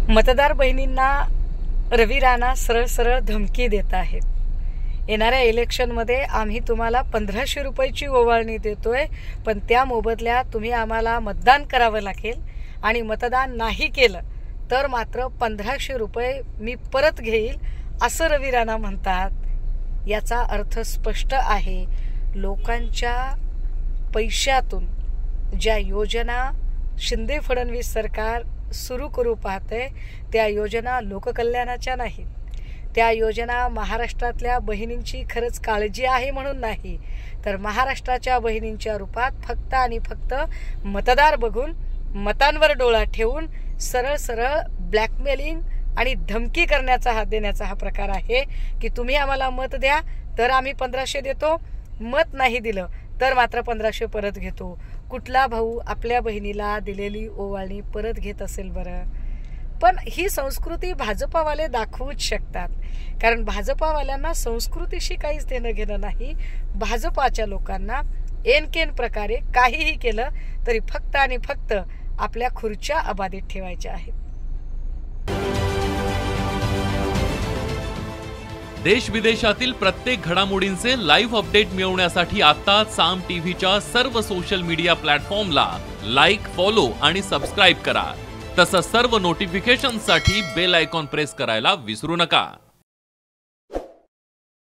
मतदार बहिणींना रवी राणा सरळ सरळ धमकी देत आहेत। येणाऱ्या इलेक्शनमध्ये आम्ही तुम्हाला 1500 रुपयाची ओवाळणी देतोय, पण त्या मोबदल्यात तुम्ही आम्हाला मतदान करावं लागेल आणि मतदान नाही केलं तर मात्र 1500 रुपये मी परत घेईल असं रवी राणा म्हणतात। याचा अर्थ स्पष्ट आहे, लोकांच्या पैशातून ज्या योजना शिंदे फडणवीस सरकार सुरू करू पाहते त्या योजना लोककल्याणाच्या नाहीत। त्या योजना महाराष्ट्रातल्या बहिणींची खरंच काळजी आहे म्हणून नाही, तर महाराष्ट्राच्या बहिणींच्या रूपात फक्त आणि फक्त मतदार बघून मतांवर डोळा ठेवून सरळ सरळ ब्लॅकमेलिंग आणि धमकी करण्याचा हात देण्याचा हा प्रकार आहे की तुम्ही आम्हाला मत द्या तर आम्ही 1500 देतो, मत नाही दिलं तर मात्र 1500 परत घेतो। कुठला भाऊ आपल्या बहिणीला दिलेली ओवाळणी परत घेत असेल बरं? पण ही संस्कृती भाजपावाले दाखवूच शकतात, कारण भाजपावाल्यांना संस्कृतीशी काहीच देणं घेणं नाही। भाजपाच्या लोकांना एनकेन प्रकारे काहीही केलं तरी फक्त आणि फक्त आपल्या खुर्च्या अबाधित ठेवायच्या आहेत। देश विदेशातील प्रत्येक घडामोडींचे लाईव्ह अपडेट मिळवण्यासाठी आता साम टीव्हीच्या सर्व सोशल मीडिया प्लॅटफॉर्मला लाईक, फॉलो आणि सबस्क्राईब करा। तसंच सर्व नोटिफिकेशनसाठी बेल आयकॉन प्रेस करायला विसरू नका।